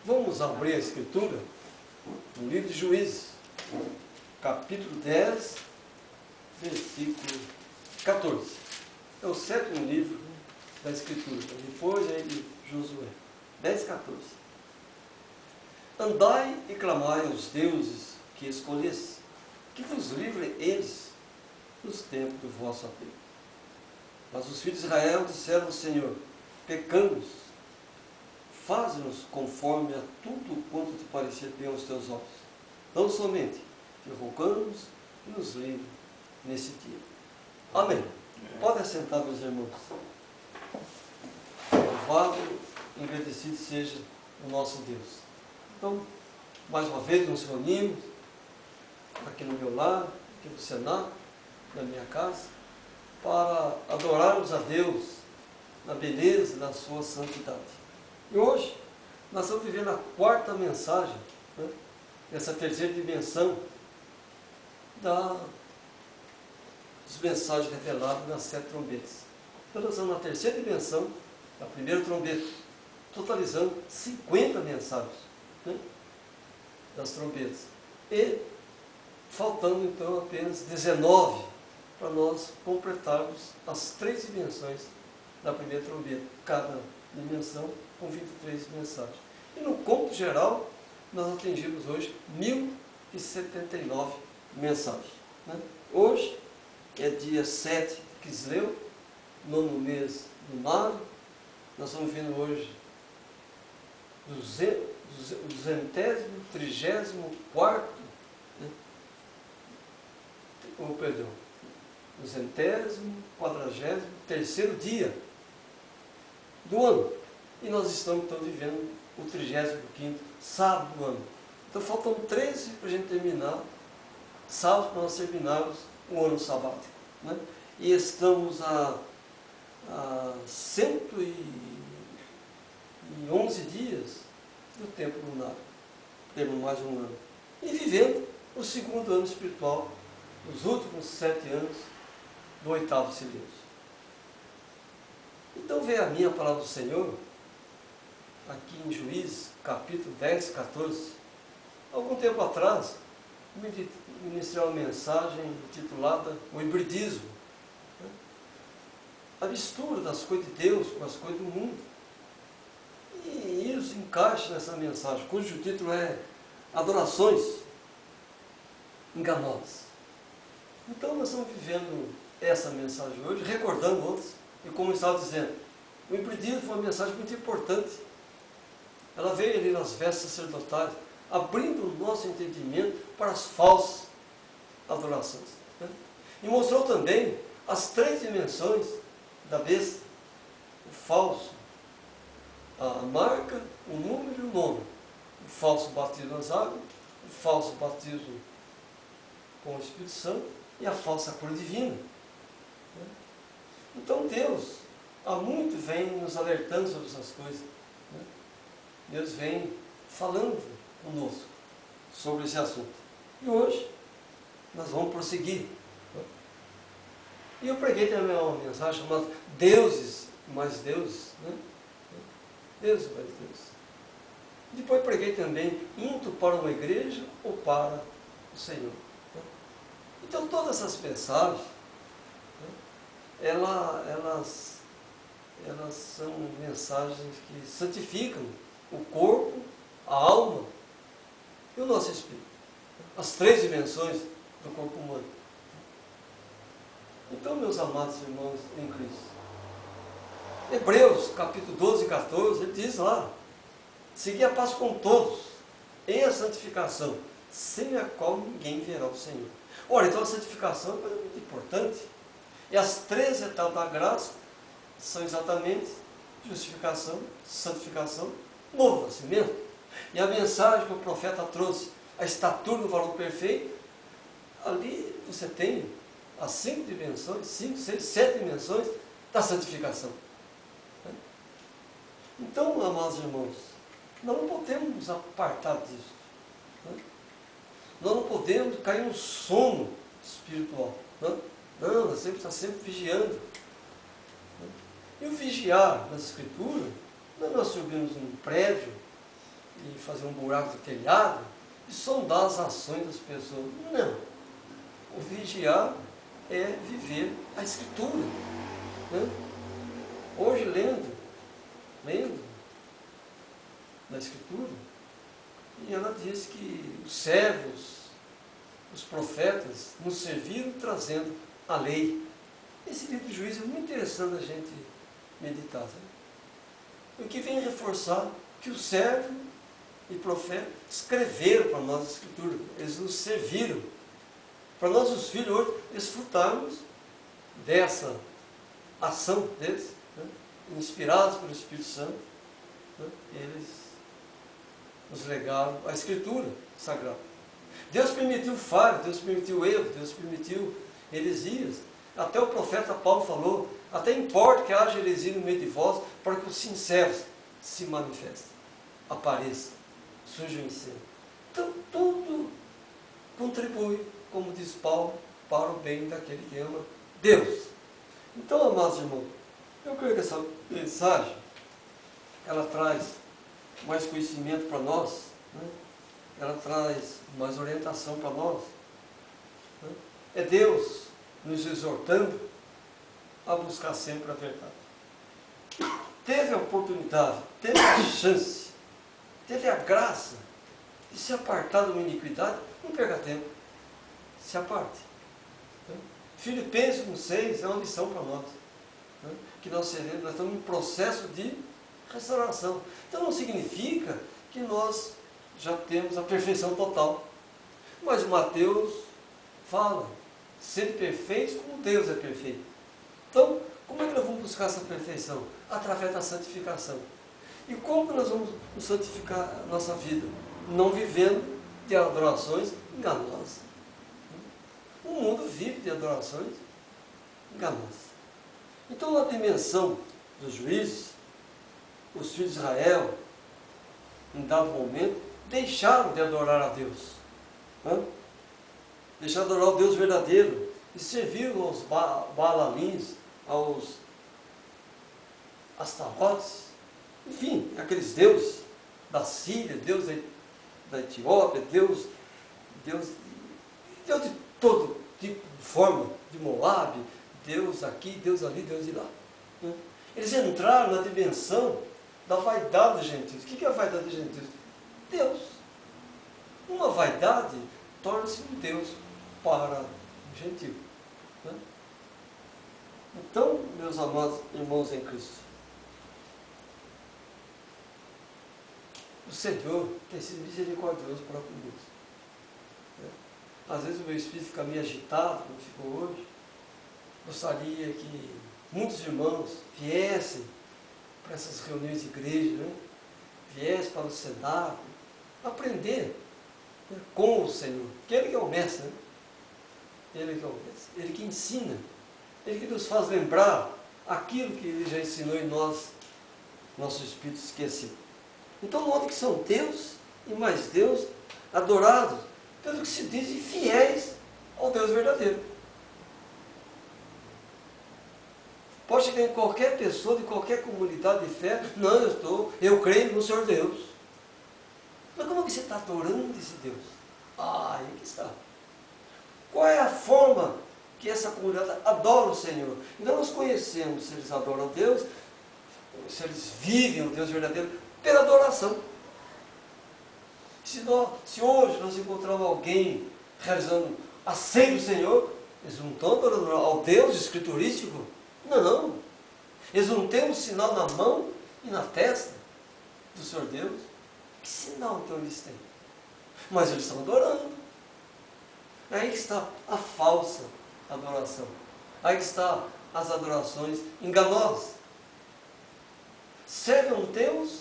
Vamos abrir a Escritura no livro de Juízes, capítulo 10, versículo 14. É o 7º livro da Escritura, depois aí de Josué. 10, 14. Andai e clamai aos deuses que escolhesse, que vos livre eles dos tempos do vosso apego. Mas os filhos de Israel disseram ao Senhor: pecamos, faze-nos conforme a tudo quanto te parecer bem aos teus olhos. Não somente te rogamos e nos livre nesse dia. Amém. Pode assentar, meus irmãos. Louvado e agradecido seja o nosso Deus. Então, mais uma vez nos reunimos aqui no meu lar, aqui no Senado, na minha casa, para adorarmos a Deus na beleza da sua santidade. E hoje nós estamos vivendo a 4ª mensagem, né, dessa 3ª dimensão das mensagens reveladas nas 7 trombetas. Então nós estamos na 3ª dimensão da 1ª trombeta, totalizando 50 mensagens, né, das trombetas. E faltando então apenas 19 para nós completarmos as 3 dimensões da 1ª trombeta, cada dimensão com 23 mensagens. E no conto geral, nós atingimos hoje 1079 mensagens. Né? Hoje é dia 7 de Quisleu, 9º mês lunar. Nós estamos vendo hoje 234º, né? Perdão, 243º dia do ano. E nós estamos então vivendo o 35º sábado do ano. Então faltam 13 para a gente terminar, sábado para nós terminarmos o ano sabático. Né? E estamos a 111 dias do tempo lunar. Temos mais um ano. E vivendo o 2º ano espiritual, os últimos 7 anos do 8º silêncio. Então veio a minha palavra do Senhor, aqui em Juízes, capítulo 10, 14. Algum tempo atrás, ministrei uma mensagem intitulada O Hibridismo. A mistura das coisas de Deus com as coisas do mundo. E isso encaixa nessa mensagem, cujo título é Adorações Enganosas. Então nós estamos vivendo essa mensagem hoje, recordando outras, e como eu estava dizendo, o hibridismo foi uma mensagem muito importante. Ela veio ali nas vestes sacerdotais, abrindo o nosso entendimento para as falsas adorações. Né? E mostrou também as 3 dimensões da besta: o falso, a marca, o número e o nome. O falso batismo nas águas, o falso batismo com o Espírito Santo e a falsa cor divina. Então Deus há muito vem nos alertando sobre essas coisas. Né? Deus vem falando conosco sobre esse assunto. E hoje nós vamos prosseguir. Né? E eu preguei também uma mensagem chamada Deuses mais Deuses. Né? Deuses mais Deuses. Depois preguei também indo para uma igreja ou para o Senhor. Né? Então todas essas mensagens, elas são mensagens que santificam o corpo, a alma e o nosso espírito. As 3 dimensões do corpo humano. Então, meus amados irmãos em Cristo, Hebreus, capítulo 12 e 14, ele diz lá: segui a paz com todos, em a santificação, sem a qual ninguém verá o Senhor. Ora, então a santificação é uma coisa muito importante. E as 3 etapas da graça são exatamente justificação, santificação, novo nascimento. E a mensagem que o profeta trouxe, a estatura do valor perfeito, ali você tem as 5 dimensões, 5, 6, 7 dimensões da santificação. Então, amados irmãos, nós não podemos nos apartar disso. Nós não podemos cair no sono espiritual. Não, nós temos que estar sempre vigiando. E o vigiar nas Escrituras, não é nós subimos num prédio e fazer um buraco de telhado e sondar as ações das pessoas. Não. O vigiar é viver a Escritura. Né? Hoje, lendo na Escritura, e ela diz que os servos, os profetas, nos serviram trazendo a lei. Esse livro de Juízes é muito interessante a gente meditar. Sabe? O que vem reforçar que o servo e profeta escreveram para nós a Escritura. Eles nos serviram. Para nós, os filhos, hoje, desfrutarmos dessa ação deles, né? Inspirados pelo Espírito Santo, né? Eles nos legaram a Escritura Sagrada. Deus permitiu falha, Deus permitiu erro, Deus permitiu heresias. Até o profeta Paulo falou, até importa que haja heresia no meio de vós, para que os sinceros se manifestem, apareçam, surjam em cena. Então, tudo contribui, como diz Paulo, para o bem daquele que ama Deus. Então, amados irmãos, eu creio que essa mensagem, ela traz mais conhecimento para nós, né? Ela traz mais orientação para nós. Né? É Deus nos exortando a buscar sempre a verdade. Teve a oportunidade, teve a chance, teve a graça de se apartar de uma iniquidade, não perca tempo. Se aparte. Né? Filipenses 1,6 é uma lição para nós. Né? Que nós estamos em processo de restauração. Então não significa que nós já temos a perfeição total. Mas Mateus fala, ser perfeitos como Deus é perfeito. Então, como é que nós vamos buscar essa perfeição? Através da santificação. E como nós vamos santificar a nossa vida? Não vivendo de adorações enganosas. O mundo vive de adorações enganosas. Então, na dimensão dos juízes, os filhos de Israel, em dado momento, deixaram de adorar a Deus. Né? Deixaram de adorar o Deus verdadeiro e serviram aos Baalalins, aos Astarotes, enfim, aqueles deuses da Síria, Deus da Etiópia, Deus de todo tipo de forma, de Moabe, Deus aqui, Deus ali, Deus de lá. Né? Eles entraram na dimensão da vaidade dos gentios. O que é a vaidade dos gentios? Deus. Uma vaidade torna-se um Deus para o gentio. Né? Então, meus amados irmãos em Cristo, o Senhor tem sido misericordioso para conosco. Né? Às vezes o meu espírito fica meio agitado, como ficou hoje. Gostaria que muitos irmãos viessem para essas reuniões de igreja, né? Viessem para o cenáculo, aprender, né? Com o Senhor, que Ele que é o mestre, né? Ele que é o mestre, Ele que ensina, Ele que nos faz lembrar aquilo que Ele já ensinou em nós, nosso espírito esquecido. Então, note que são Deus e mais Deus adorados, pelo que se dizem fiéis ao Deus verdadeiro. Pode chegar em qualquer pessoa, de qualquer comunidade de fé, não, eu creio no Senhor Deus. Mas como é que você está adorando esse Deus? Aí que está. Qual é a forma que essa comunidade adora o Senhor? Então nós conhecemos se eles adoram a Deus, se eles vivem o Deus verdadeiro, pela adoração. Se hoje nós encontramos alguém realizando a ceia do Senhor, eles não estão adorando ao Deus escriturístico. Não. Eles não têm um sinal na mão e na testa do Senhor Deus. Que sinal então eles têm? Mas eles estão adorando. Aí que está a falsa adoração. Aí que está as adorações enganosas. Serve a um Deus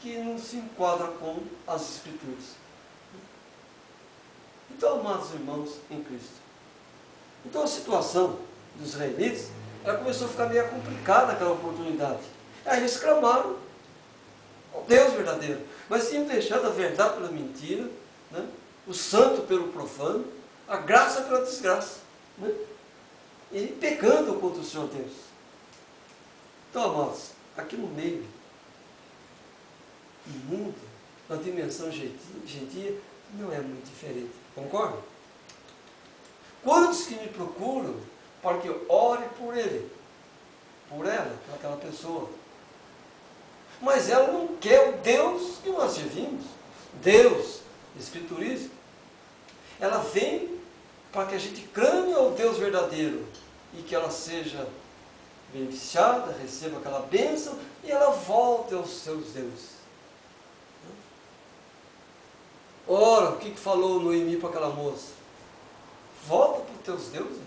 que não se enquadra com as Escrituras. Então, amados irmãos em Cristo, então a situação dos israelitas, ela começou a ficar meio complicada naquela oportunidade. Aí eles clamaram ao Deus verdadeiro, mas tinham deixado a verdade pela mentira, né? O santo pelo profano, a graça pela desgraça, né? E pecando contra o Senhor Deus. Então, amados, aqui no meio do mundo, na dimensão gentia, não é muito diferente. Concorda? Quantos que me procuram para que eu ore por ele, por ela, por aquela pessoa? Mas ela não quer o Deus que nós servimos, Deus escriturístico. Ela vem para que a gente clame ao Deus verdadeiro e que ela seja beneficiada, receba aquela bênção e ela volte aos seus deuses. Ora, o que falou Noemi para aquela moça? Volta para os teus deuses.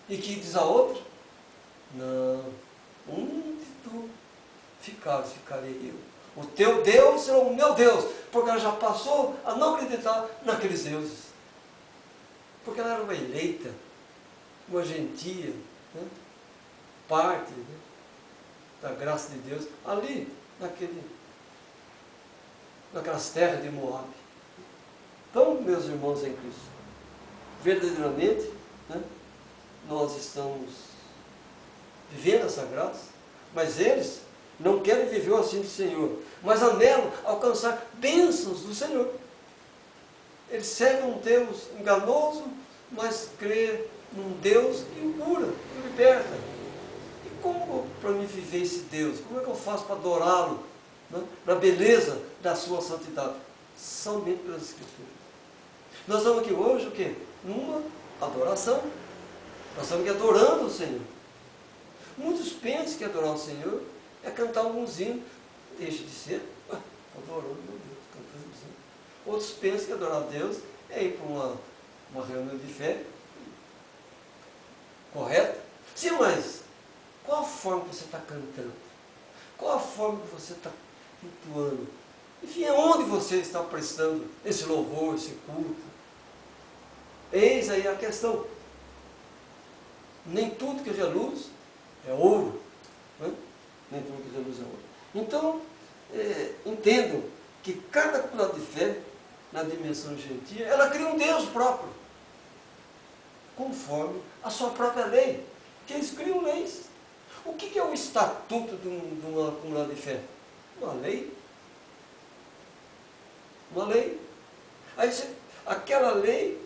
E que diz a outra? Não, onde tu ficares, ficarei eu. O teu Deus será o meu Deus, porque ela já passou a não acreditar naqueles deuses. Porque ela era uma eleita, uma gentia, né? Parte, né, da graça de Deus, ali, naquelas terras de Moab. Então, meus irmãos em Cristo, verdadeiramente, né, nós estamos vivendo essa graça, mas eles não querem viver assim do Senhor, mas anelam alcançar bênçãos do Senhor. Eles seguem um Deus enganoso, mas crê num Deus que o cura, que o liberta. E como para mim viver esse Deus? Como é que eu faço para adorá-lo, né, na beleza da sua santidade? Somente pelas Escrituras. Nós estamos aqui hoje o quê? Numa adoração. Nós estamos aqui adorando o Senhor. Muitos pensam que adorar o Senhor é cantar alguns hinos. Deixa de ser. Adorando meu Deus, cantando os hinos. Outros pensam que adorar a Deus é ir para uma reunião de fé. Correto? Sim, mas qual a forma que você está cantando? Qual a forma que você está cultuando? Enfim, aonde você está prestando esse louvor, esse culto? Eis aí a questão. Nem tudo que é luz é ouro. Né? Nem tudo que é luz é ouro. Então, entendam que cada comunidade de fé, na dimensão gentia, ela cria um Deus próprio, conforme a sua própria lei. Que eles criam leis. O que é o estatuto de uma comunidade de fé? Uma lei. Uma lei. Aí aquela lei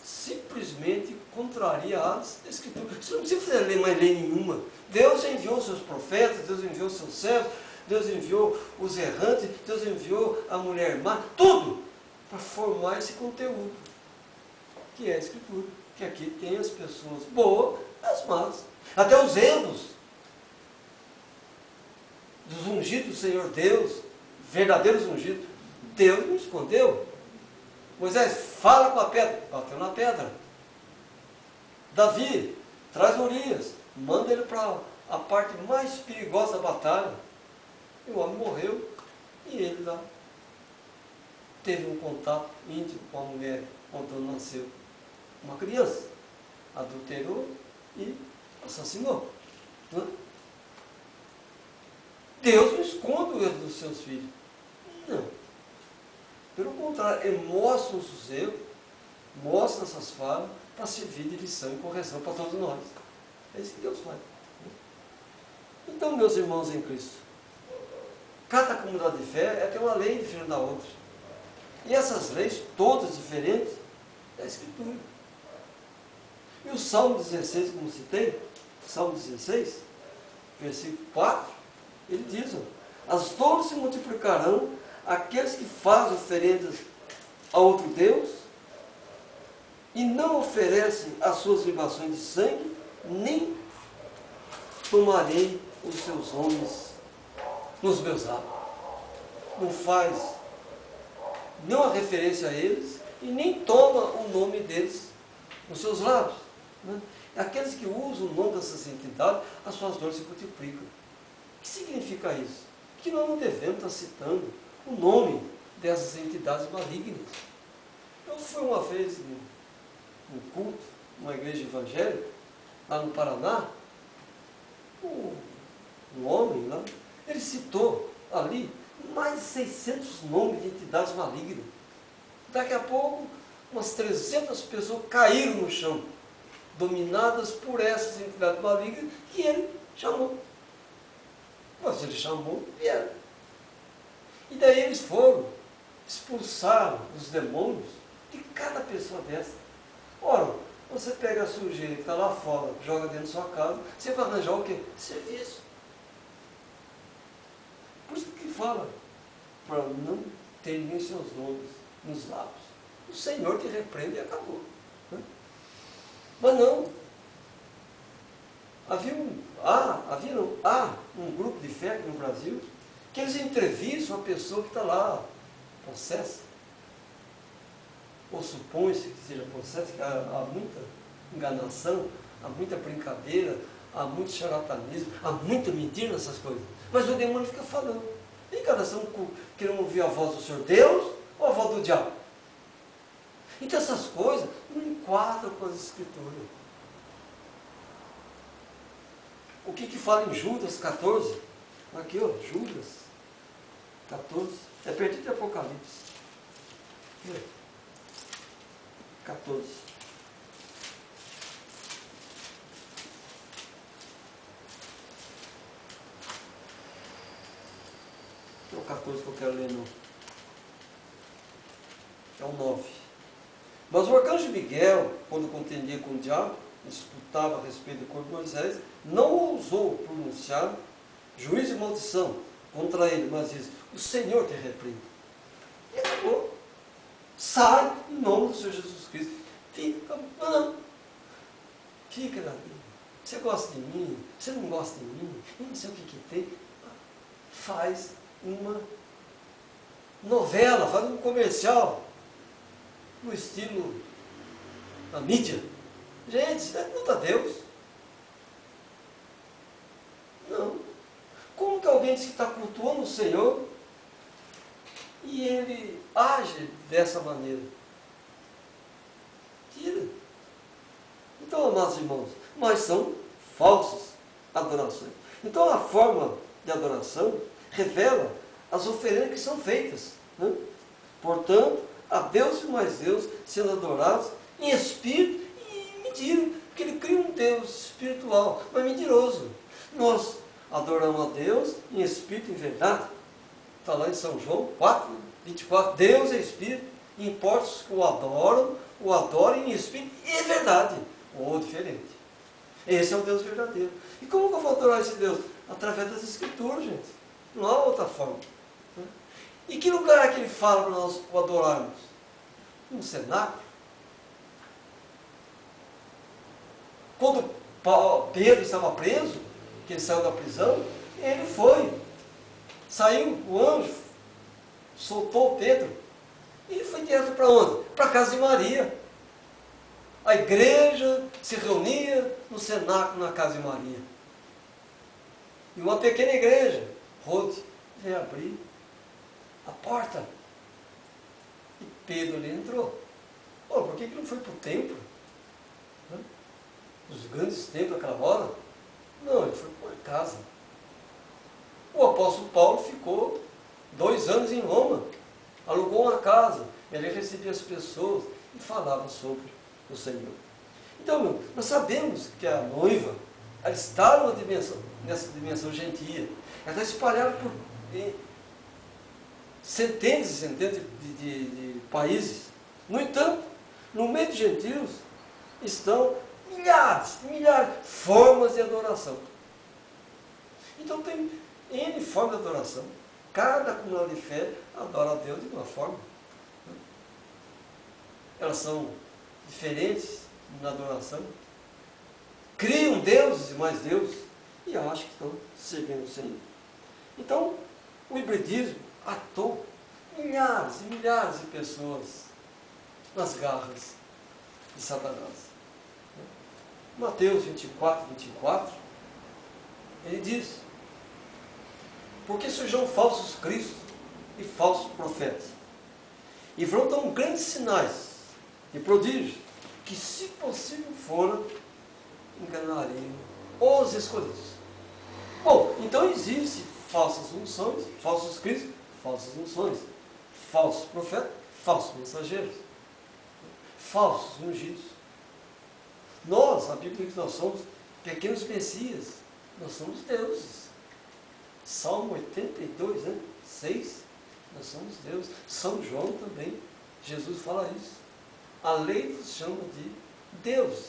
simplesmente contraria as Escrituras. Você não precisa fazer mais lei nenhuma. Deus enviou seus profetas, Deus enviou seus servos, Deus enviou os errantes, Deus enviou a mulher má, tudo para formar esse conteúdo, que é a Escritura. Que aqui tem as pessoas boas, as más. Até os erros dos ungidos do Senhor Deus, verdadeiros ungidos, Deus não escondeu. Moisés, fala com a pedra, bateu na pedra. Davi, traz Urias, manda ele para a parte mais perigosa da batalha. E o homem morreu, e ele lá teve um contato íntimo com a mulher quando nasceu uma criança, adulterou e assassinou. Não é? Deus não esconde o erro dos seus filhos. Não. Pelo contrário, ele mostra os erros, mostra essas falhas, para servir de lição e correção para todos nós. É isso que Deus faz. Então, meus irmãos em Cristo, cada comunidade de fé tem uma lei diferente da outra. E essas leis, todas diferentes, é a Escritura. E o Salmo 16, como citei, Salmo 16, versículo 4, ele diz: as dores se multiplicarão aqueles que fazem oferendas a outro Deus e não oferecem as suas libações de sangue, nem tomarei os seus nomes nos meus lábios. Não faz nenhuma referência a eles e nem toma o nome deles nos seus lábios. Né? Aqueles que usam o nome dessas entidades, as suas dores se multiplicam. O que significa isso? Que nós não devemos estar citando o nome dessas entidades malignas. Eu fui uma vez num culto, numa igreja evangélica, lá no Paraná, um homem lá, ele citou ali mais de 600 nomes de entidades malignas. Daqui a pouco, umas 300 pessoas caíram no chão, dominadas por essas entidades malignas que ele chamou. Mas ele chamou, vieram. E daí eles foram, expulsaram os demônios de cada pessoa dessa. Ora, você pega a sujeira que está lá fora, joga dentro da sua casa, você vai arranjar o quê? Serviço. Por isso que fala, para não ter nem seus nomes nos lábios. O Senhor te repreende e acabou. Mas não. Havia um grupo de fé aqui no Brasil que eles entrevistam a pessoa que está lá, possessa. Ou supõe-se que seja possessa, que há muita enganação, há muita brincadeira, há muito charlatanismo, há muita mentira nessas coisas. Mas o demônio fica falando. E cada um querendo ouvir a voz do Senhor Deus ou a voz do diabo? Então essas coisas não enquadram com as Escrituras. O que fala em Judas 14? Aqui, ó, Judas 14. É pertinho de Apocalipse. Aqui, ó. 14. Não é o 14 que eu quero ler, não. É o 9. Mas o arcanjo Miguel, quando contendia com o diabo, disputava a respeito do corpo de Moisés, não ousou pronunciar juízo e maldição contra ele, mas diz: o Senhor te repreende. E acabou. Sai em nome do Senhor Jesus Cristo. Fica na vida. Você gosta de mim? Você não gosta de mim? Eu não sei o que tem. Faz uma novela, faz um comercial no estilo da mídia. Gente, isso é contra Deus. Não. Como que alguém diz que está cultuando o Senhor e ele age dessa maneira? Tira. Então, amados irmãos, mas são falsas adorações. Então, a forma de adoração revela as oferendas que são feitas. Né? Portanto, a Deus e mais Deus sendo adorados em espírito e mentira, porque ele cria um Deus espiritual, mas mentiroso. Nós adoramos a Deus em espírito e em verdade. Está lá em São João 4, 24. Deus é espírito, e importa os que o adorem em espírito e em verdade, ou diferente. Esse é o Deus verdadeiro. E como que eu vou adorar esse Deus? Através das Escrituras, gente. Não há outra forma. E que lugar é que ele fala para nós o adorarmos? No cenáculo. Quando Pedro estava preso, que ele saiu da prisão, ele foi. Saiu o anjo, soltou Pedro. E ele foi direto para onde? Para a casa de Maria. A igreja se reunia no cenáculo na casa de Maria. E uma pequena igreja, Rode, veio abrir a porta. E Pedro ali entrou. Oh, por que não foi para o templo? Os grandes templos naquela hora? Não, ele foi para uma casa. O apóstolo Paulo ficou 2 anos em Roma. Alugou uma casa. Ele recebia as pessoas e falava sobre o Senhor. Então, nós sabemos que a noiva, ela está nessa dimensão gentia. Ela está espalhada por centenas e centenas de países. No entanto, no meio dos gentios estão milhares de formas de adoração. Então tem N formas de adoração. Cada comunidade de fé adora a Deus de uma forma. Elas são diferentes na adoração. Criam deuses e mais deuses e acham que estão servindo o Senhor. Então, o hibridismo atou milhares e milhares de pessoas nas garras de Satanás. Mateus 24, 24, ele diz: porque surgirão falsos cristos e falsos profetas, e vão dar grandes sinais e prodígios, que se possível foram, enganariam os escolhidos. Bom, então existem falsas unções, falsos cristos, falsas unções, falsos profetas, falsos mensageiros, falsos ungidos. Nós, a Bíblia diz que nós somos pequenos messias, nós somos deuses. Salmo 82, 6. Nós somos Deus. São João também, Jesus fala isso. A lei nos chama de Deus,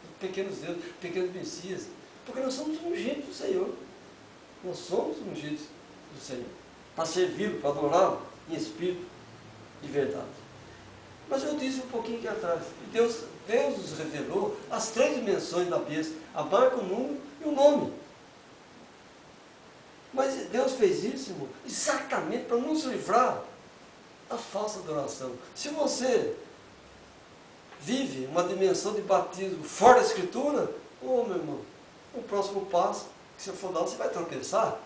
de pequenos deuses, pequenos messias, porque nós somos ungidos do Senhor. Nós somos ungidos do Senhor, para servi-lo, para adorá-lo em espírito e verdade. Mas eu disse um pouquinho aqui atrás, que Deus nos revelou as 3 dimensões da besta, a marca, o número e o nome. Mas Deus fez isso, irmão, exatamente para nos livrar da falsa adoração. Se você vive uma dimensão de batismo fora da Escritura, meu irmão, o próximo passo que você for dar, você vai tropeçar,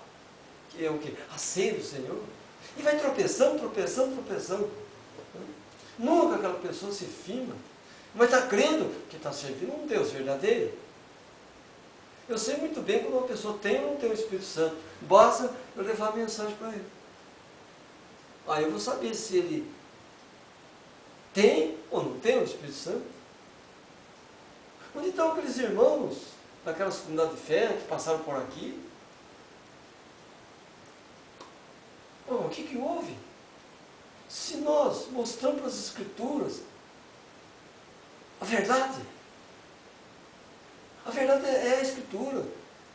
que é o quê? A ceia do Senhor. E vai tropeçando. Nunca aquela pessoa se firma, mas está crendo que está servindo um Deus verdadeiro. Eu sei muito bem quando uma pessoa tem ou não tem o Espírito Santo. Basta eu levar a mensagem para ele. Aí eu vou saber se ele tem ou não tem o Espírito Santo. Onde estão aqueles irmãos daquelas comunidades de fé que passaram por aqui? O que houve? Se nós mostramos as Escrituras a verdade é a Escritura.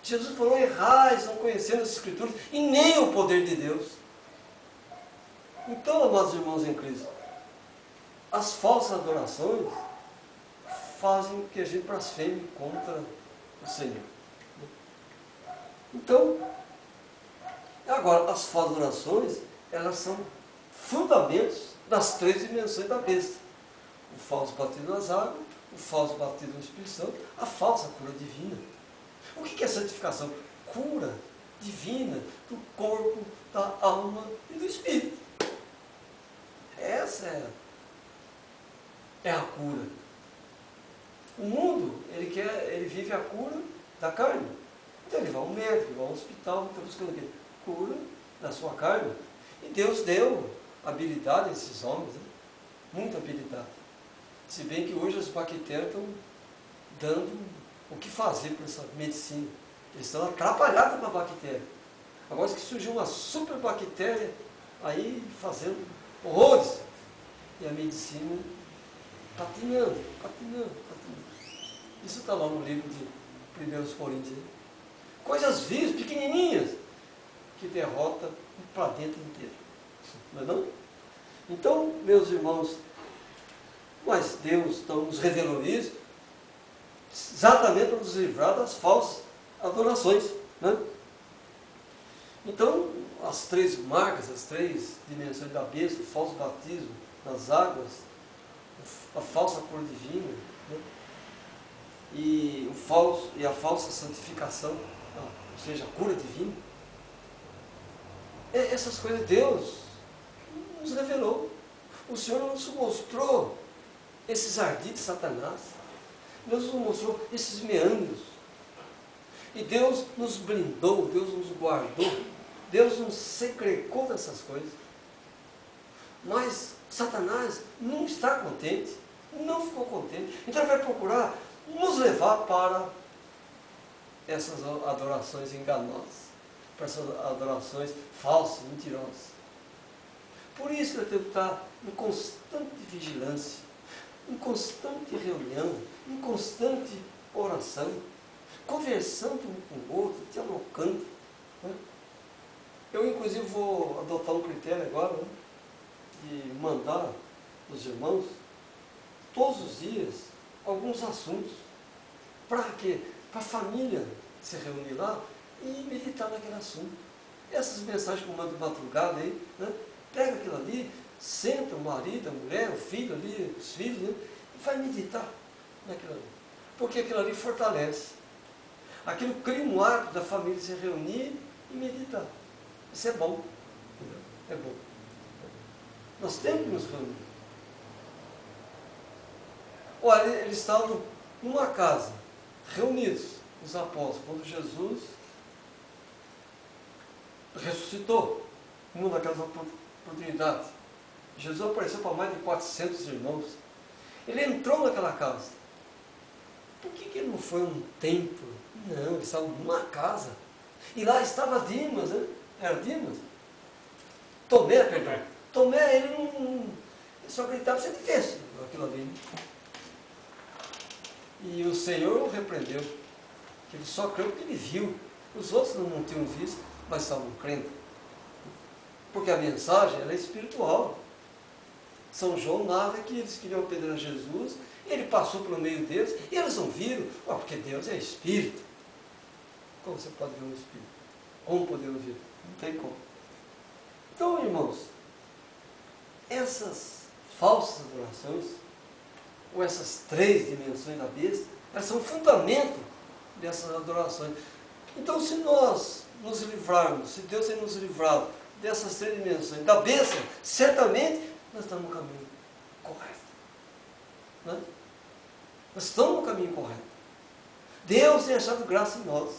Jesus falou: errais, não conhecendo as Escrituras e nem o poder de Deus. Então, amados irmãos em Cristo, as falsas adorações fazem que a gente blasfeme contra o Senhor. Então, agora, as falsas adorações, elas são fundamentos das 3 dimensões da besta. O falso batismo nas águas, o falso batismo no Espírito Santo, a falsa cura divina. O que é santificação? Cura divina do corpo, da alma e do espírito. Essa é a cura. O mundo, ele vive a cura da carne. Então ele vai ao médico, ele vai ao hospital, está buscando o quê? Cura da sua carne. E Deus deu habilidade a esses homens, né? Muita habilidade. Se bem que hoje as bactérias estão dando o que fazer para essa medicina. Eles estão atrapalhados com a bactéria. Agora que surgiu uma super bactéria aí fazendo horrores. E a medicina patinando. Isso está lá no livro de 1 Coríntios. Coisas vivas, pequenininhas, que derrota o planeta inteiro. Não é não? Então, meus irmãos, mas Deus então nos revelou isso exatamente para nos livrar das falsas adorações, né? Então, as 3 marcas, as 3 dimensões da besta, o falso batismo nas águas, a falsa cor divina, né? E a falsa santificação, ou seja, a cura divina. Essas coisas Deus nos revelou. O Senhor nos mostrou esses ardis de Satanás. Deus nos mostrou esses meandros. E Deus nos blindou, Deus nos guardou, Deus nos segregou dessas coisas. Mas Satanás não está contente, não ficou contente. Então ele vai procurar nos levar para essas adorações enganosas, para essas adorações falsas, mentirosas. Por isso que eu tenho que estar em constante vigilância, em constante reunião, em constante oração, conversando um com o outro, dialogando. Né? Eu, inclusive, vou adotar um critério agora, né, de mandar os irmãos, todos os dias, alguns assuntos. Para quê? Para a família se reunir lá e meditar naquele assunto. Essas mensagens que eu mando de madrugada aí, né, pega aquilo ali, senta o marido, a mulher, o filho ali, os filhos, né, e vai meditar naquilo ali. Porque aquilo ali fortalece. Aquilo cria um hábito da família se reunir e meditar. Isso é bom. Entendeu? É bom. Nós temos que nos reunir. Olha, eles estavam numa casa, reunidos, os apóstolos, quando Jesus ressuscitou, numa daquelas oportunidades. Jesus apareceu para mais de 400 irmãos. Ele entrou naquela casa. Por que ele não foi a um templo? Não, ele estava numa casa. E lá estava Dimas, né? Era Dimas. Tomé, perdão. Tomé, ele não... Ele só acreditava se ele visse aquilo ali. E o Senhor o repreendeu. Que ele só creu porque ele viu. Os outros não tinham visto, mas estavam crendo. Porque a mensagem ela é espiritual. São João narra que eles queriam apedrejar Jesus, ele passou pelo meio deles, e eles não viram, porque Deus é Espírito. Como você pode ver um Espírito? Como podemos ver? Não tem como. Então, irmãos, essas falsas adorações, ou essas 3 dimensões da besta, elas são o fundamento dessas adorações. Então, se nós nos livrarmos, se Deus tem nos livrado dessas 3 dimensões da besta, certamente nós estamos no caminho correto. Né? Nós estamos no caminho correto. Deus tem achado graça em nós.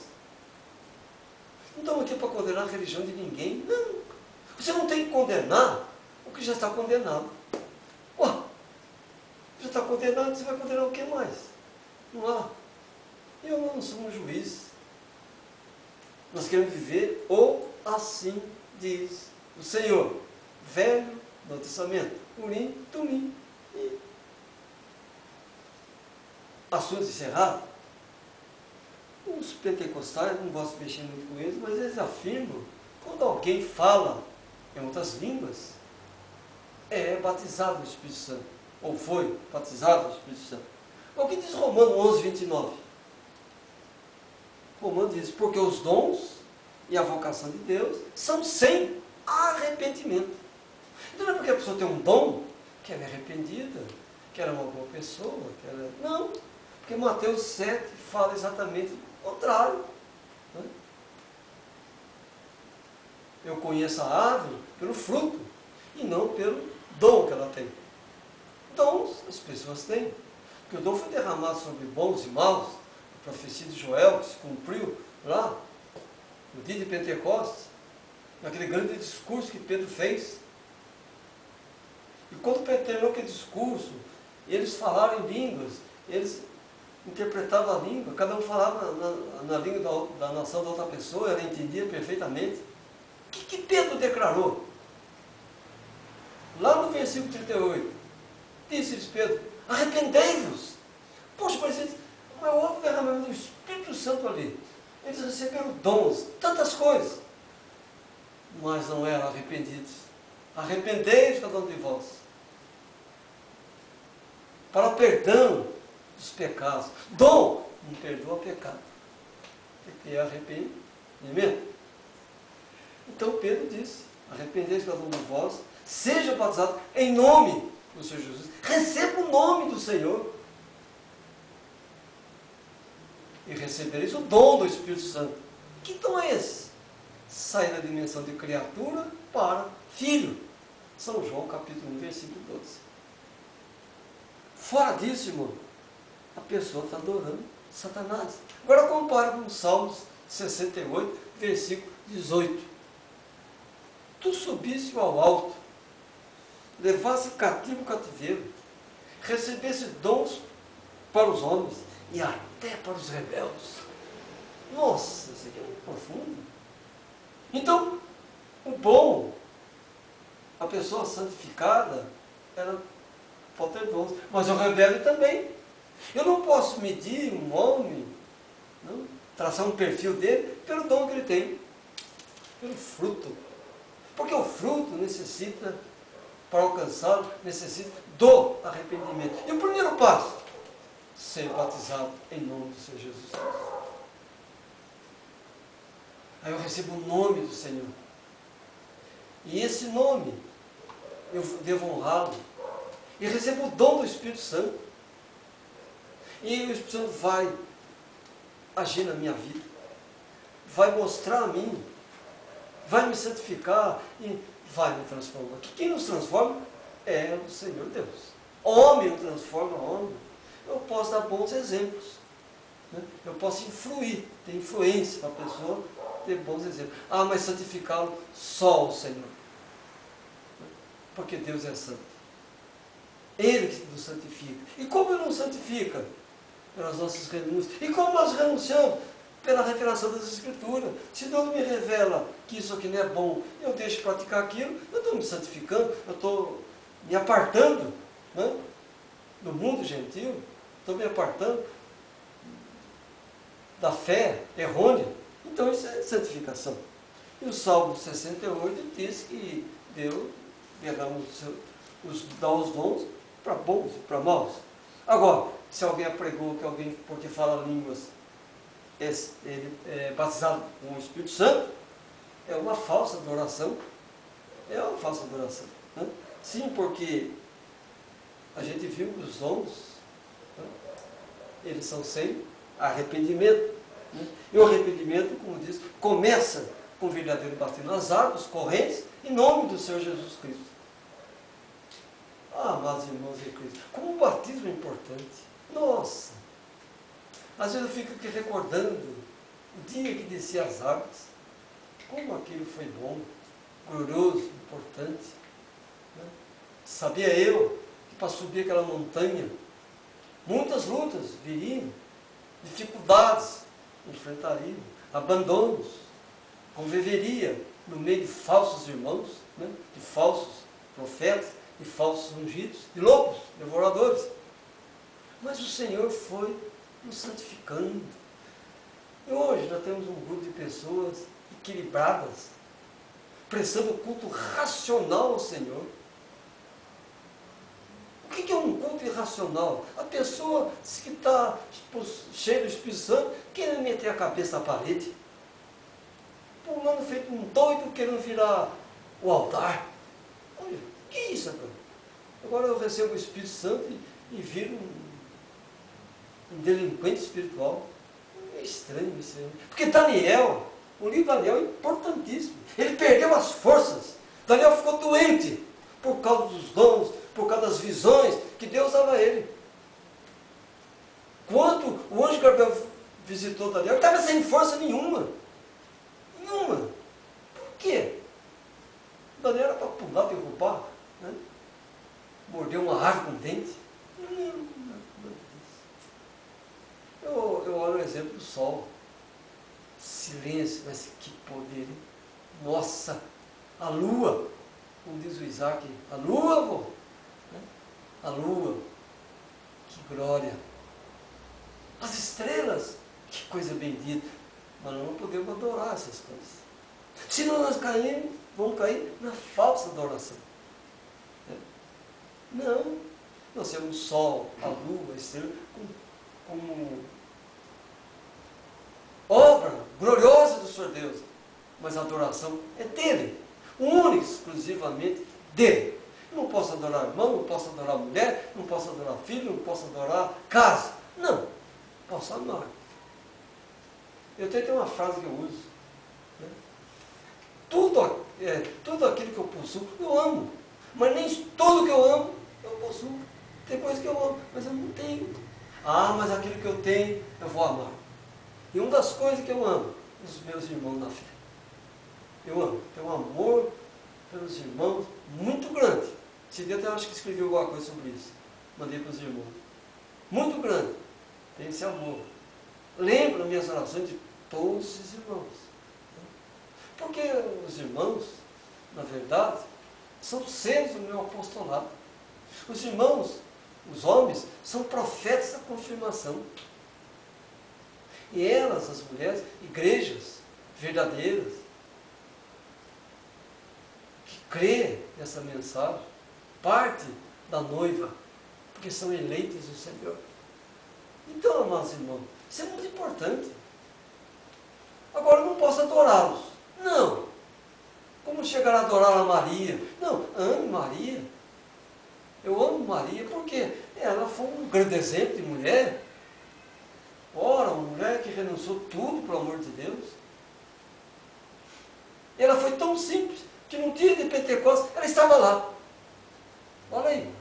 Não estamos aqui para condenar a religião de ninguém. Não. Você não tem que condenar o que já está condenado. Ué, já está condenado, você vai condenar o que mais? Não há. Eu não sou um juiz. Nós queremos viver ou assim diz o Senhor. Velho Novo Testamento. Urim, Tumim. E assunto encerrado. Os pentecostais, não gosto de mexer muito com eles, mas eles afirmam, quando alguém fala em outras línguas, é batizado no Espírito Santo. Ou foi batizado no Espírito Santo. O que diz Romanos 11, 29? Romanos diz, porque os dons e a vocação de Deus são sem arrependimento. Então não é porque a pessoa tem um dom, que ela é arrependida, que ela é uma boa pessoa, que ela... Não, porque Mateus 7 fala exatamente o contrário. Né? Eu conheço a árvore pelo fruto, e não pelo dom que ela tem. Dons as pessoas têm. Porque o dom foi derramado sobre bons e maus, a profecia de Joel, que se cumpriu lá, no dia de Pentecostes, naquele grande discurso que Pedro fez. E quando Pedro terminou aquele discurso, eles falaram em línguas, eles interpretavam a língua, cada um falava na língua da nação da outra pessoa, ela entendia perfeitamente. O que Pedro declarou? Lá no versículo 38, disse-lhes Pedro, arrependei-vos. Poxa, mas houve derramamento do Espírito Santo ali. Eles receberam dons, tantas coisas, mas não eram arrependidos. Arrependei-vos cada um de vós, para o perdão dos pecados. Dom não perdoa pecado, porque é arrependimento. Então Pedro disse, arrependei-vos cada um de vós, seja batizado em nome do Senhor Jesus, receba o nome do Senhor, e recebereis o dom do Espírito Santo. Que dom é esse? Sai da dimensão de criatura para filho. São João capítulo 1, versículo 12. Fora disso, irmão, a pessoa está adorando Satanás. Agora compara com Salmos 68, versículo 18. Tu subiste ao alto, levasse cativo o cativeiro, recebesse dons para os homens e até para os rebeldes. Nossa, isso aqui é muito profundo. Então, o bom, a pessoa santificada, ela pode ter dons, mas o rebelde também. Eu não posso medir um homem, não, traçar um perfil dele pelo dom que ele tem, pelo fruto. Porque o fruto necessita, para alcançá-lo, necessita do arrependimento. E o primeiro passo, ser batizado em nome do Senhor Jesus Cristo. Aí eu recebo o nome do Senhor. E esse nome, eu devo honrá-lo. E recebo o dom do Espírito Santo. E o Espírito Santo vai agir na minha vida. Vai mostrar a mim. Vai me santificar e vai me transformar. Quem nos transforma é o Senhor Deus. Homem não transforma homem. Eu posso dar bons exemplos. Né? Eu posso influir, ter influência para a pessoa ter bons exemplos. Ah, mas santificá-lo só o Senhor. Porque Deus é santo. Ele que nos santifica. E como Ele nos santifica? Pelas nossas renúncias. E como nós renunciamos? pela revelação das Escrituras. Se Deus me revela que isso aqui não é bom, eu deixo de praticar aquilo, eu estou me santificando, eu estou me apartando, né, do mundo gentil, estou me apartando da fé errônea. Então isso é santificação. E o Salmo 68 diz que Deus dá os dons para bons e para maus. Agora, se alguém apregou que alguém, porque fala línguas, ele é batizado com o Espírito Santo, é uma falsa adoração. É uma falsa adoração. Né? Sim, porque a gente viu que os dons, né, eles são sem arrependimento. Né? E o arrependimento, como diz, começa com o verdadeiro batismo nas águas correntes, em nome do Senhor Jesus Cristo. Ah, amados irmãos em Cristo, como o batismo é importante. Nossa! Às vezes eu fico aqui recordando o dia que desci as águas, como aquilo foi bom, glorioso, importante. Né? Sabia eu que para subir aquela montanha, muitas lutas viriam, dificuldades enfrentariam, abandonos, conviveria no meio de falsos irmãos, né? De falsos profetas, de falsos ungidos, de lobos, devoradores. Mas o Senhor foi nos santificando. E hoje nós temos um grupo de pessoas equilibradas, prestando culto racional ao Senhor. O que é um culto irracional? A pessoa que está cheia do Espírito Santo, querendo meter a cabeça na parede, pulando feito um doido, querendo virar o altar. Olha, que é isso agora? Agora eu recebo o Espírito Santo e viro um delinquente espiritual. É estranho isso aí. Porque Daniel, o livro de Daniel é importantíssimo. Ele perdeu as forças. Daniel ficou doente por causa dos dons, por causa das visões que Deus dava a ele. Quando o anjo Gabriel visitou Daniel, ele estava sem força nenhuma. Nenhuma. Por quê? Daniel era para pular, derrubar, né? Morder uma árvore com dente. Não. Eu olho o exemplo do sol. Silêncio, mas que poder, hein? Nossa, a lua, como diz o Isaac, a lua, vô, né? A lua, que glória. As estrelas, que coisa bendita. Mas nós não podemos adorar essas coisas. Senão nós vamos cair na falsa adoração. Né? Não, nós temos o sol, a lua, a estrela, como obra gloriosa do Senhor Deus, mas a adoração é dele, única, exclusivamente dele. Eu não posso adorar irmão, não posso adorar mulher, não posso adorar filho, não posso adorar casa. Não, posso amar. Eu tenho uma frase que eu uso, né? Tudo aquilo que eu possuo, eu amo, mas nem tudo que eu amo, eu possuo. Tem coisa que eu amo, mas eu não tenho. Ah, mas aquilo que eu tenho, eu vou amar. E uma das coisas que eu amo, os meus irmãos na fé. Eu amo, tenho um amor pelos irmãos muito grande. Esse dia eu acho que escrevi alguma coisa sobre isso. Mandei para os irmãos. Muito grande. Tem esse amor. Lembro nas minhas orações de todos esses irmãos. Porque os irmãos, na verdade, são seres do meu apostolado. Os irmãos, os homens, são profetas da confirmação. E elas, as mulheres, igrejas verdadeiras, que crê nessa mensagem, parte da noiva, porque são eleitas do Senhor. Então, amados irmãos, isso é muito importante. Agora, eu não posso adorá-los. Não. Como chegar a adorar a Maria? Não, ame Maria. Eu amo Maria porque ela foi um grande exemplo de mulher. Ora, uma mulher que renunciou tudo para o amor de Deus. Ela foi tão simples que no dia de Pentecostes ela estava lá. Olha aí,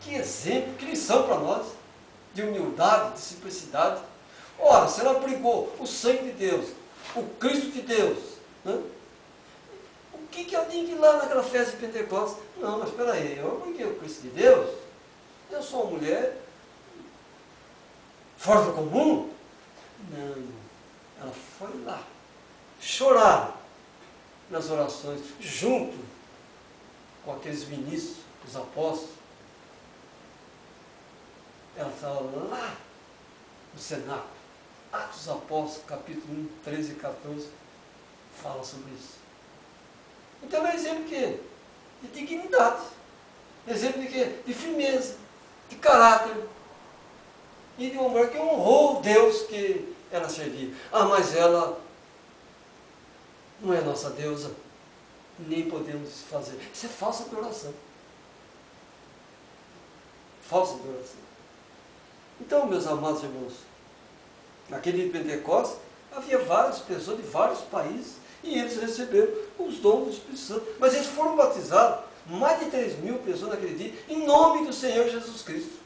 que exemplo, que lição para nós, de humildade, de simplicidade. Ora, se ela brigou o sangue de Deus, o Cristo de Deus, né? O que eu tinha que ir lá naquela festa de Pentecostes? Não, mas espera aí, eu briguei o Cristo de Deus, eu sou uma mulher fora do comum? Não, ela foi lá chorar nas orações, junto com aqueles ministros, os apóstolos. Ela estava lá no cenáculo. Atos dos Apóstolos, capítulo 1, 13 e 14, fala sobre isso. Então é exemplo de quê? De dignidade. Exemplo de quê? De firmeza, de caráter. E de uma mulher que honrou o Deus que ela servia. Ah, mas ela não é nossa deusa. Nem podemos fazer. Isso é falsa adoração. Falsa adoração. Então, meus amados irmãos, naquele dia de Pentecostes, havia várias pessoas de vários países e eles receberam os dons do Espírito Santo. Mas eles foram batizados, mais de 3.000 pessoas naquele dia, em nome do Senhor Jesus Cristo.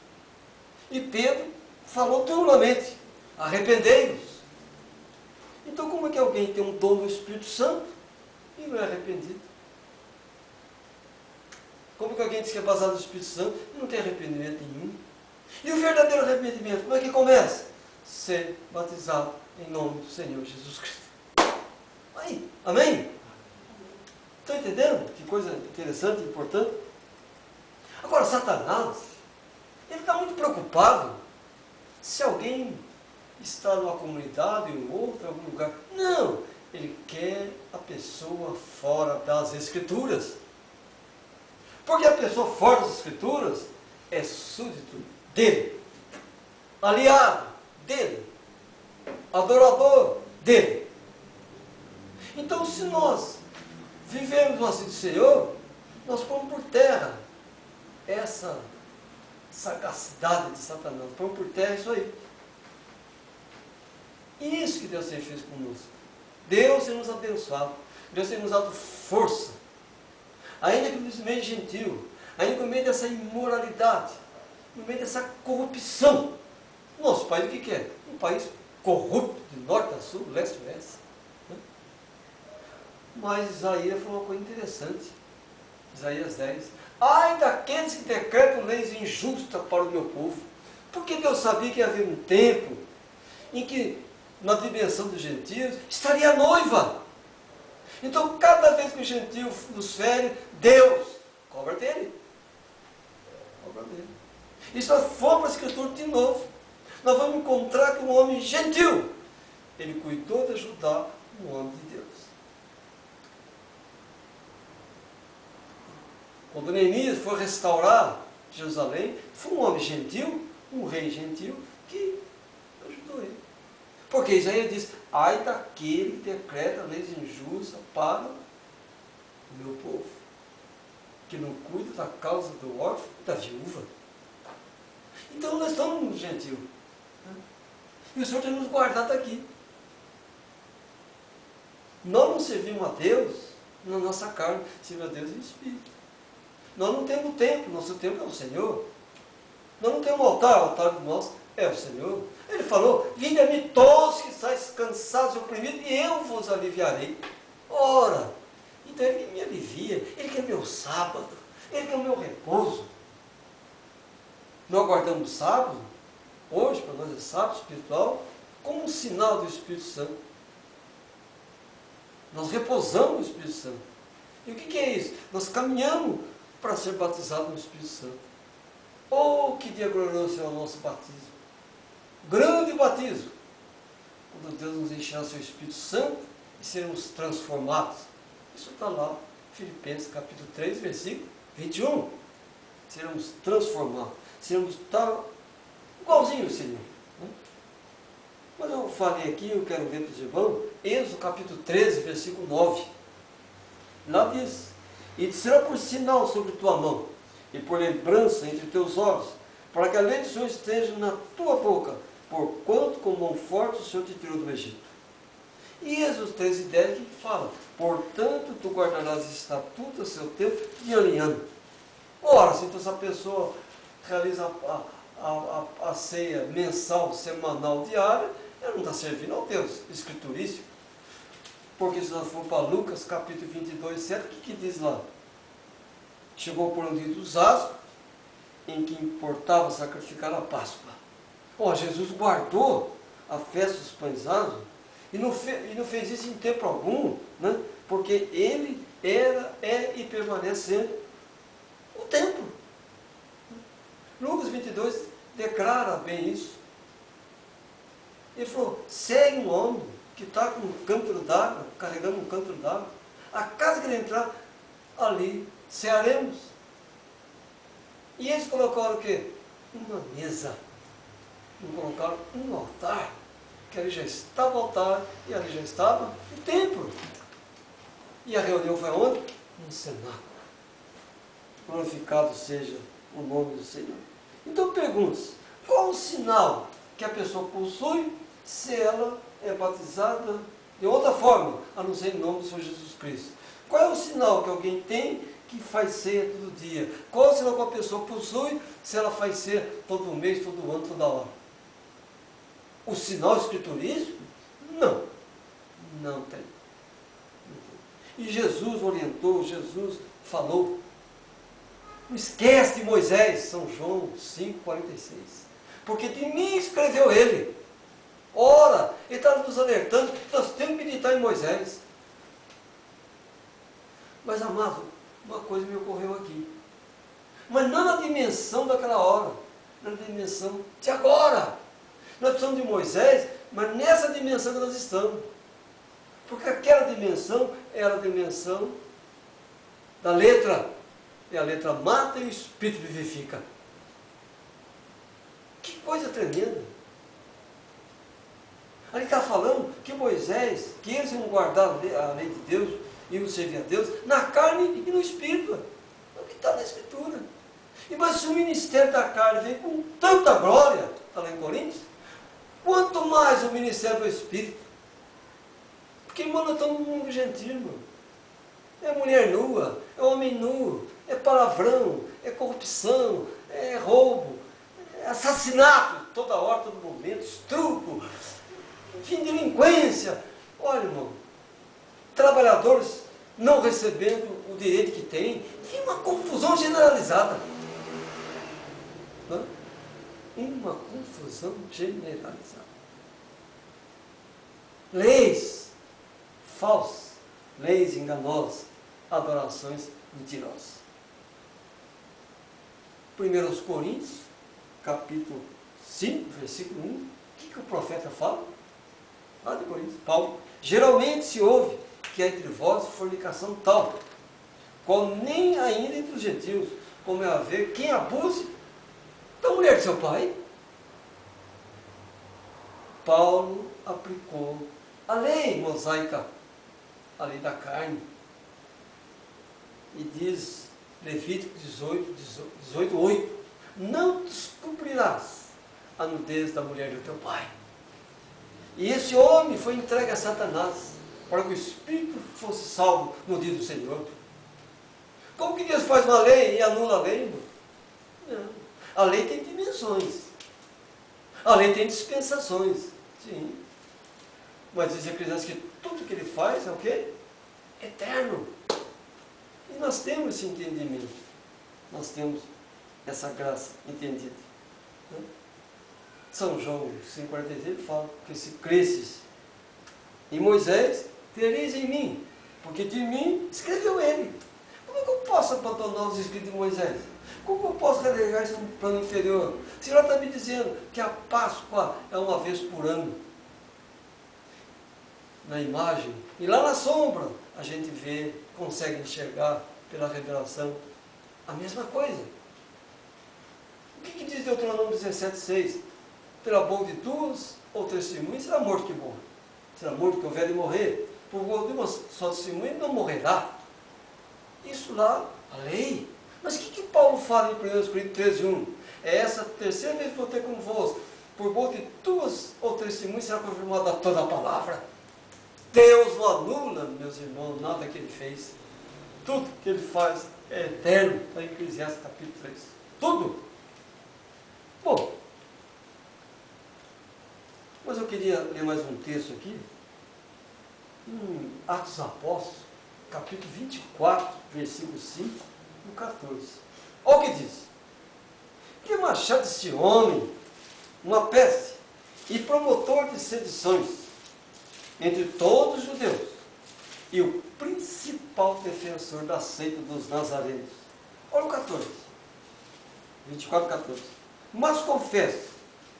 E Pedro falou duramente: arrependei-vos. Então, como é que alguém tem um dom do Espírito Santo e não é arrependido? Como que alguém diz que é baseado no Espírito Santo e não tem arrependimento nenhum? E o verdadeiro arrependimento, como é que começa? Ser batizado em nome do Senhor Jesus Cristo. Aí, amém? Estão entendendo? Que coisa interessante e importante. Agora, Satanás, ele está muito preocupado se alguém está numa comunidade, em outra, em algum lugar. Não! Ele quer a pessoa fora das Escrituras. Porque a pessoa fora das Escrituras é súdito dele, aliado dele, adorador dele. Então, se nós vivemos assim do Senhor, nós pomos por terra essa sagacidade de Satanás. Pomos por terra isso aí. E isso que Deus tem feito conosco. Deus tem nos abençoado. Deus tem nos dado força. Ainda que no meio gentil, ainda no meio dessa imoralidade, no meio dessa corrupção. Nosso país o que é? Um país corrupto, de norte a sul, leste a oeste. Mas Isaías falou uma coisa interessante. Isaías 10. Ai daqueles que decretam leis injustas para o meu povo. Porque Deus sabia que havia um tempo em que, na dimensão dos gentios, estaria a noiva. Então, cada vez que o gentio nos fere, Deus cobra dele. Cobra dele. E se nós formos para a Escritura de novo, nós vamos encontrar que um homem gentil, ele cuidou de ajudar um homem de Deus. Quando Neemias foi restaurar Jerusalém, foi um homem gentil, um rei gentil, que ajudou ele. Porque Isaías diz: ai daquele que decreta leis injustas para o meu povo, que não cuida da causa do órfão e da viúva. Então nós estamos no gentil. E o Senhor tem nos guardado aqui. Nós não servimos a Deus na nossa carne, servimos a Deus em espírito. Nós não temos templo, nosso templo é o Senhor. Nós não temos altar, o altar nosso é o Senhor. Ele falou: vinde a mim todos que estáis cansados e oprimidos, e eu vos aliviarei. Ora, então Ele que me alivia, Ele que é meu sábado, Ele que é o meu repouso. Nós aguardamos o sábado, hoje para nós é sábado espiritual, como um sinal do Espírito Santo. Nós repousamos no Espírito Santo. E o que é isso? Nós caminhamos para ser batizados no Espírito Santo. Oh, que dia glorioso é o nosso batismo! Grande batismo! Quando Deus nos encher o seu Espírito Santo e sermos transformados. Isso está lá, Filipenses capítulo 3, versículo 21. Seremos transformados. Seremos tal, igualzinho ao Senhor. Mas eu falei aqui, eu quero ver para os irmãos, Êxodo capítulo 13, versículo 9. Lá diz: e será por sinal sobre tua mão, e por lembrança entre teus olhos, para que a lei do Senhor esteja na tua boca, porquanto com mão forte o Senhor te tirou do Egito. E Êxodo 13, 10 que fala: portanto tu guardarás estatutos a seu tempo de ano em ano. Ora, se então essa pessoa realiza a ceia mensal, semanal, diária, ela não está servindo ao Deus escriturístico. Porque se nós formos para Lucas capítulo 22, 7, o que diz lá? Chegou por um dia dos asmos, em que importava sacrificar a Páscoa. Jesus guardou a festa dos pães asmos, E não fez isso em tempo algum, né? Porque ele era, é e permanece sendo o templo. Lucas 22 declara bem isso. Ele falou, segue um homem que está com um cântaro d'água, carregando um cântaro d'água. A casa que ele entrar, ali cearemos. E eles colocaram o quê? Uma mesa. Não colocaram um altar. Que ali já estava o altar e ali já estava o templo. E a reunião foi onde? No cenáculo. Glorificado seja o nome do Senhor. Então pergunta-se, qual o sinal que a pessoa possui se ela é batizada de outra forma, a não ser em nome do Senhor Jesus Cristo? Qual é o sinal que alguém tem que faz ceia todo dia? Qual é o sinal que a pessoa possui se ela faz ceia todo mês, todo ano, toda hora? O sinal escriturístico? Não. Não tem. E Jesus orientou, Jesus falou. Não esquece de Moisés, São João 5,46. Porque de mim escreveu ele. Ora, ele está nos alertando que nós temos que meditar em Moisés. Mas, amado, uma coisa me ocorreu aqui. Mas não na dimensão daquela hora, na dimensão de agora. Nós precisamos de Moisés, mas nessa dimensão que nós estamos. Porque aquela dimensão era a dimensão da letra. E a letra mata e o Espírito vivifica. Que coisa tremenda. Ali está falando que Moisés, que eles iam guardar a lei de Deus, iam servir a Deus, na carne e no Espírito. É o que está na Escritura. E mas se o ministério da carne vem com tanta glória, está lá em Coríntios, quanto mais o ministério do Espírito. Porque, irmão, nós estamos num mundo gentil, irmão. É mulher nua, é homem nu, é palavrão, é corrupção, é roubo, é assassinato, toda hora, todo momento, estrupo, enfim, delinquência. Olha, irmão, trabalhadores não recebendo o direito que têm, enfim, uma confusão generalizada. Uma confusão generalizada. Leis falsas, leis enganosas, adorações mentirosas. 1 Coríntios, capítulo 5, versículo 1, o que o profeta fala? Lá de Coríntios, Paulo. Geralmente se ouve que há entre vós fornicação tal, qual nem ainda entre os gentios, como é haver quem abuse da mulher de seu pai. Paulo aplicou a lei mosaica, a lei da carne. E diz, Levítico 18:8, não descobrirás a nudez da mulher do teu pai. E esse homem foi entregue a Satanás, para que o Espírito fosse salvo no dia do Senhor. Como que Deus faz uma lei e anula a lei, irmão? Não. A lei tem dimensões. A lei tem dispensações. Sim. Mas diz Eclesiastes que tudo que ele faz é o quê? Eterno. E nós temos esse entendimento. Nós temos essa graça entendida. São João 5,46 fala que se cresces em Moisés, tereis em mim, porque de mim escreveu ele. Como é que eu posso abandonar os escritos de Moisés? Como eu posso relegar isso no plano inferior? O Senhor está me dizendo que a Páscoa é uma vez por ano. Na imagem. E lá na sombra, a gente vê, consegue enxergar pela revelação a mesma coisa. O que diz Deuteronômio 17,6? Pela boca de duas ou testemunhas, será morto que morre. Será morto que houver de morrer. Por boca de uma só testemunha, não morrerá. Isso lá, a lei. Mas o que Paulo fala em 1 Coríntios 13:1? É essa terceira vez que vou ter convosco. Por boca de duas ou testemunhas será confirmada toda a palavra. Deus não anula, meus irmãos, nada que ele fez. Tudo que ele faz é eterno. Está em Eclesiastes capítulo 3. Tudo. Bom, mas eu queria ler mais um texto aqui. Em Atos dos Apóstolos, capítulo 24, versículo 5 e 14. Olha o que diz. Que machado esse homem, uma peste, e promotor de sedições, entre todos os judeus e o principal defensor da seita dos nazarenos. Olha o 14. 24, 14. Mas confesso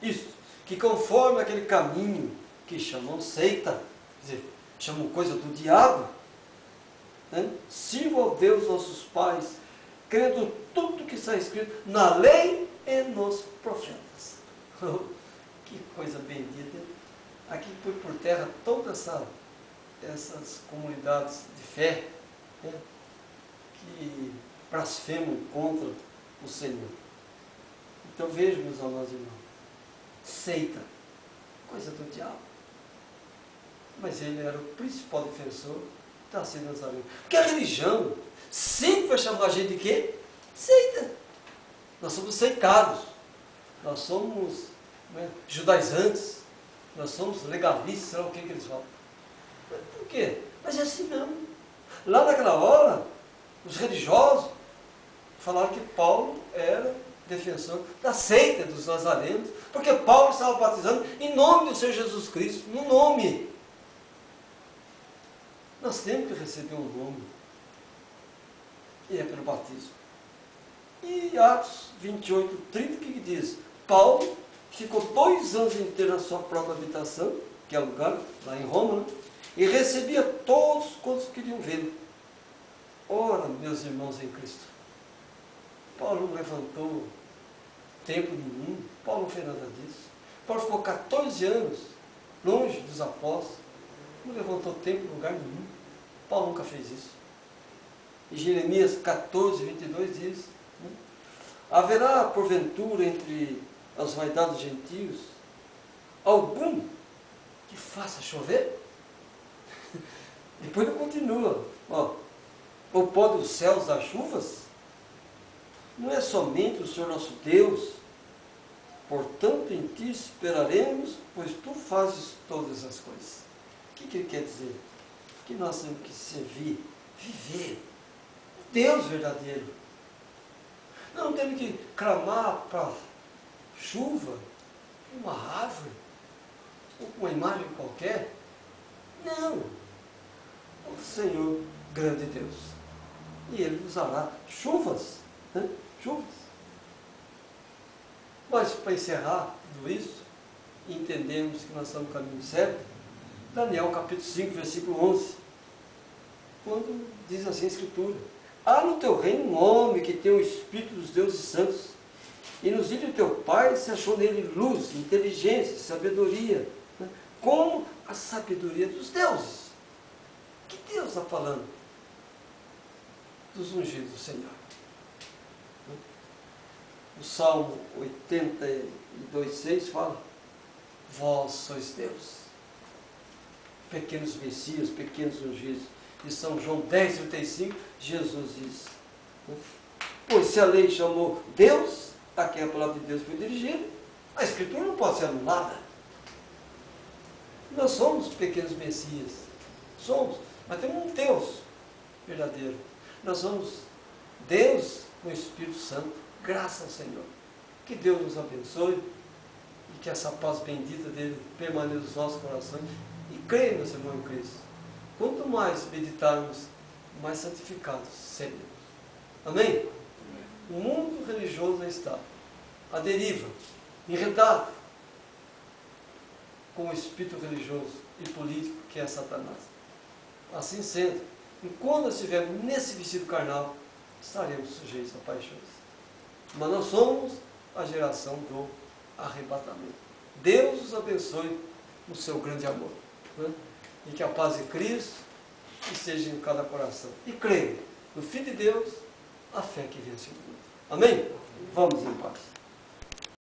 isso, que conforme aquele caminho que chamam seita, quer dizer, chamam coisa do diabo, né? Sirvo ao Deus nossos pais, crendo tudo que está escrito na lei e nos profetas. Que coisa bendita. Aqui foi por terra todas essas comunidades de fé, né, que blasfemam contra o Senhor. Então veja, meus amados irmãos, seita, coisa do diabo. Mas ele era o principal defensor da seita nazarena. Porque a religião sempre vai chamar a gente de quê? Seita. Nós somos seitados. Nós somos, né, judaizantes. Nós somos legalistas, sei lá o que eles falam. Mas por quê? Mas é assim mesmo. Lá naquela hora, os religiosos falaram que Paulo era defensor da seita dos nazarenos, porque Paulo estava batizando em nome do Senhor Jesus Cristo, no nome. Nós temos que receber um nome, e é pelo batismo. E Atos 28, 30, o que diz? Paulo ficou 2 anos inteiros na sua própria habitação, que é o lugar, lá em Roma, né? E recebia todos quantos queriam vê-lo. Ora, meus irmãos em Cristo, Paulo não levantou templo nenhum, Paulo não fez nada disso. Paulo ficou 14 anos longe dos apóstolos, não levantou templo em lugar nenhum. Paulo nunca fez isso. E Jeremias 14, 22 diz, né? Haverá porventura entre as vaidades dos gentios algum que faça chover? Depois ele continua, ó, ou pode os céus dar chuvas? Não é somente o Senhor nosso Deus, portanto em ti esperaremos, pois tu fazes todas as coisas. O que ele quer dizer? Que nós temos que servir, viver o Deus verdadeiro. Não temos que clamar para chuva, uma árvore, ou uma imagem qualquer. Não. O Senhor, grande Deus. E Ele usará chuvas, né? Chuvas. Mas, para encerrar tudo isso, entendemos que nós estamos no caminho certo, Daniel capítulo 5, versículo 11, quando diz assim a Escritura: há no teu reino um homem que tem o Espírito dos deuses santos, e nos dias do teu pai se achou nele luz, inteligência, sabedoria, né? Como a sabedoria dos deuses. Que Deus está falando? Dos ungidos do Senhor. O Salmo 82,6 fala: vós sois Deus, pequenos messias, pequenos ungidos. E São João 10,35, Jesus diz, né? Pois se a lei chamou Deus, a quem a palavra de Deus foi dirigida, a Escritura não pode ser anulada. Nós somos pequenos messias, somos, mas temos um Deus verdadeiro. Nós somos Deus com o Espírito Santo, graças ao Senhor. Que Deus nos abençoe e que essa paz bendita dele permaneça nos nossos corações. E creia, meus irmãos em Cristo, quanto mais meditarmos, mais santificados seremos. Amém? O mundo religioso está à deriva, enredado com o espírito religioso e político que é Satanás. Assim sendo, enquanto nós estivermos nesse vestido carnal, estaremos sujeitos a paixões. Mas nós somos a geração do arrebatamento. Deus os abençoe no seu grande amor, né? E que a paz de Cristo esteja em cada coração. E creia no Filho de Deus, a fé que vence o mundo. Amém? Vamos em paz.